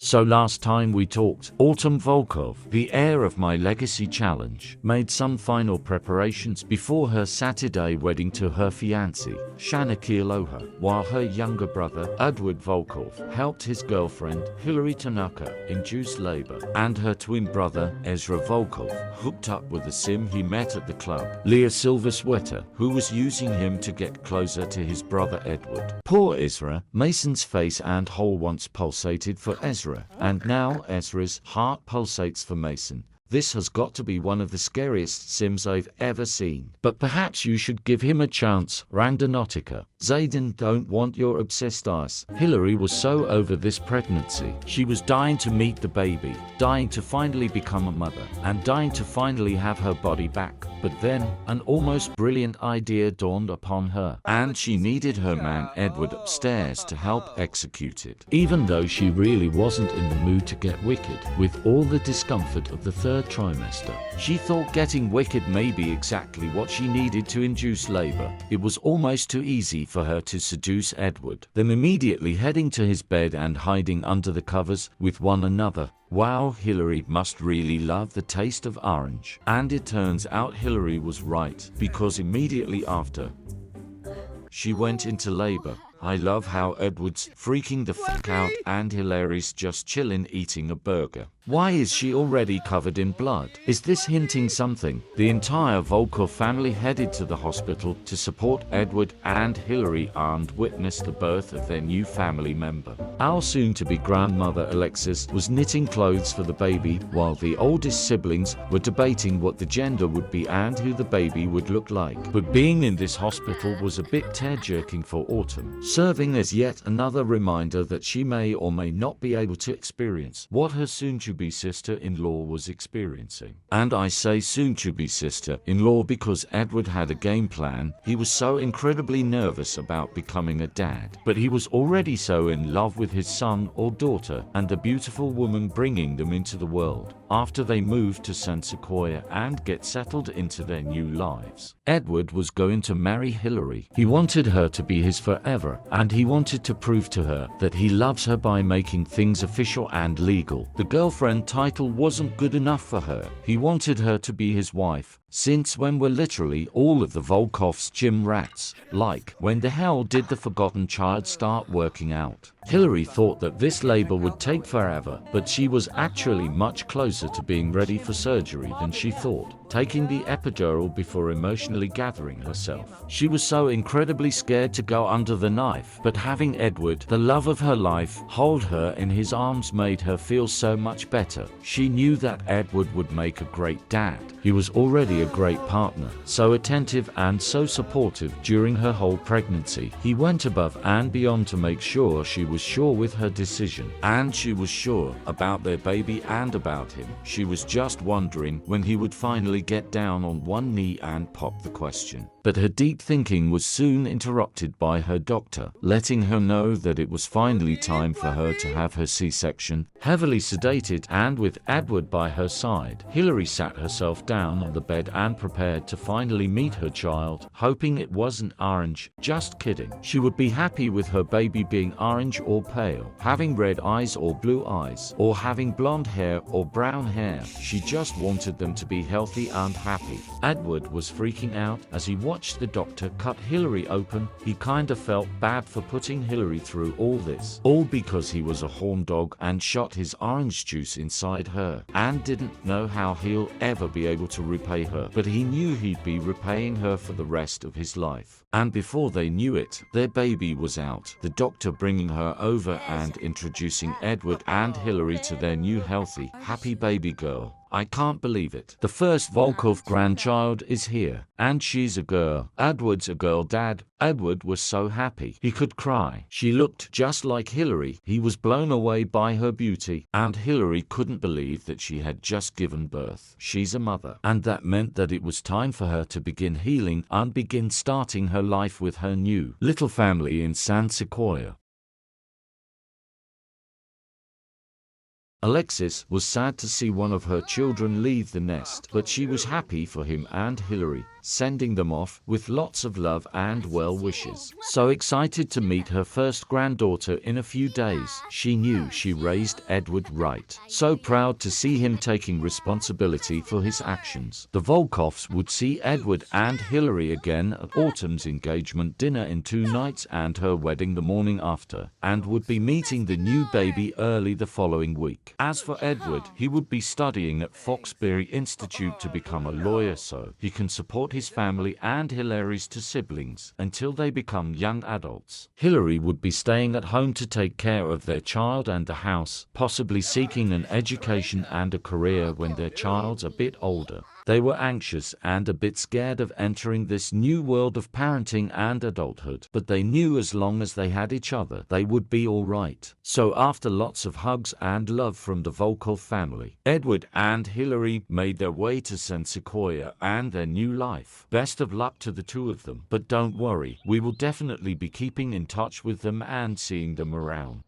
So last time we talked, Autumn Volkov, the heir of my legacy challenge, made some final preparations before her Saturday wedding to her fiancée, Shana Kialoha, while her younger brother, Edward Volkov, helped his girlfriend, Hilary Tanaka, induce labor, and her twin brother, Ezra Volkov, hooked up with a sim he met at the club, Leah Silver-Sweater, who was using him to get closer to his brother Edward. Poor Ezra, Mason's face and whole once pulsated for Ezra, and now Ezra's heart pulsates for Mason. This has got to be one of the scariest sims I've ever seen. But perhaps you should give him a chance, Randonautica. Zayden don't want your obsessed eyes. Hilary was so over this pregnancy. She was dying to meet the baby, dying to finally become a mother, and dying to finally have her body back. But then, an almost brilliant idea dawned upon her, and she needed her man Edward upstairs to help execute it. Even though she really wasn't in the mood to get wicked, with all the discomfort of the third trimester, she thought getting wicked may be exactly what she needed to induce labor. It was almost too easy for her to seduce Edward, then immediately heading to his bed and hiding under the covers with one another. Wow, Hilary must really love the taste of orange. And it turns out Hilary was right, because immediately after, she went into labor. I love how Edward's freaking the fuck out and Hilary's just chillin' eating a burger. Why is she already covered in blood? Is this hinting something? The entire Volkov family headed to the hospital to support Edward and Hilary and witness the birth of their new family member. Our soon-to-be grandmother Alexis was knitting clothes for the baby, while the oldest siblings were debating what the gender would be and who the baby would look like. But being in this hospital was a bit tear-jerking for Autumn, serving as yet another reminder that she may or may not be able to experience what her soon-to-be sister-in-law was experiencing. And I say soon-to-be sister-in-law because Edward had a game plan. He was so incredibly nervous about becoming a dad, but he was already so in love with his son or daughter and the beautiful woman bringing them into the world after they moved to San Sequoia and get settled into their new lives. Edward was going to marry Hilary. He wanted her to be his forever, and he wanted to prove to her that he loves her by making things official and legal. The girlfriend title wasn't good enough for her. He wanted her to be his wife. Since when were literally all of the Volkovs gym rats? Like, when the hell did the forgotten child start working out? Hilary thought that this labor would take forever, but she was actually much closer to being ready for surgery than she thought, taking the epidural before emotionally gathering herself. She was so incredibly scared to go under the knife, but having Edward, the love of her life, hold her in his arms made her feel so much better. She knew that Edward would make a great dad. He was already a great partner, so attentive and so supportive during her whole pregnancy. He went above and beyond to make sure she was sure with her decision, and she was sure about their baby and about him. She was just wondering when he would finally get down on one knee and pop the question. But her deep thinking was soon interrupted by her doctor, letting her know that it was finally time for her to have her C-section. Heavily sedated and with Edward by her side, Hilary sat herself down on the bed and prepared to finally meet her child, hoping it wasn't orange. Just kidding. She would be happy with her baby being orange or pale, having red eyes or blue eyes, or having blonde hair or brown hair. She just wanted them to be healthy and happy. Edward was freaking out as he watched the doctor cut Hilary open. He kinda felt bad for putting Hilary through all this, all because he was a horn dog and shot his orange juice inside her, and didn't know how he'll ever be able to repay her. But he knew he'd be repaying her for the rest of his life. And before they knew it, their baby was out, the doctor bringing her over and introducing Edward and Hilary to their new healthy, happy baby girl. I can't believe it. The first Volkov grandchild is here, and she's a girl. Edward's a girl dad. Edward was so happy he could cry. She looked just like Hilary. He was blown away by her beauty, and Hilary couldn't believe that she had just given birth. She's a mother, and that meant that it was time for her to begin healing and begin starting her life with her new little family in San Sequoia. Alexis was sad to see one of her children leave the nest, but she was happy for him and Hilary. sending them off with lots of love and well wishes. So excited to meet her first granddaughter in a few days. She knew she raised Edward right. So proud to see him taking responsibility for his actions. The Volkovs would see Edward and Hilary again at Autumn's engagement dinner in 2 nights and her wedding the morning after, and would be meeting the new baby early the following week. As for Edward, he would be studying at Foxbury Institute to become a lawyer so he can support his family and Hilary's 2 siblings until they become young adults. Hilary would be staying at home to take care of their child and the house, possibly seeking an education and a career when their child's a bit older. They were anxious and a bit scared of entering this new world of parenting and adulthood, but they knew as long as they had each other, they would be all right. So after lots of hugs and love from the Volkov family, Edward and Hilary made their way to San Sequoia and their new life. Best of luck to the 2 of them, but don't worry, we will definitely be keeping in touch with them and seeing them around.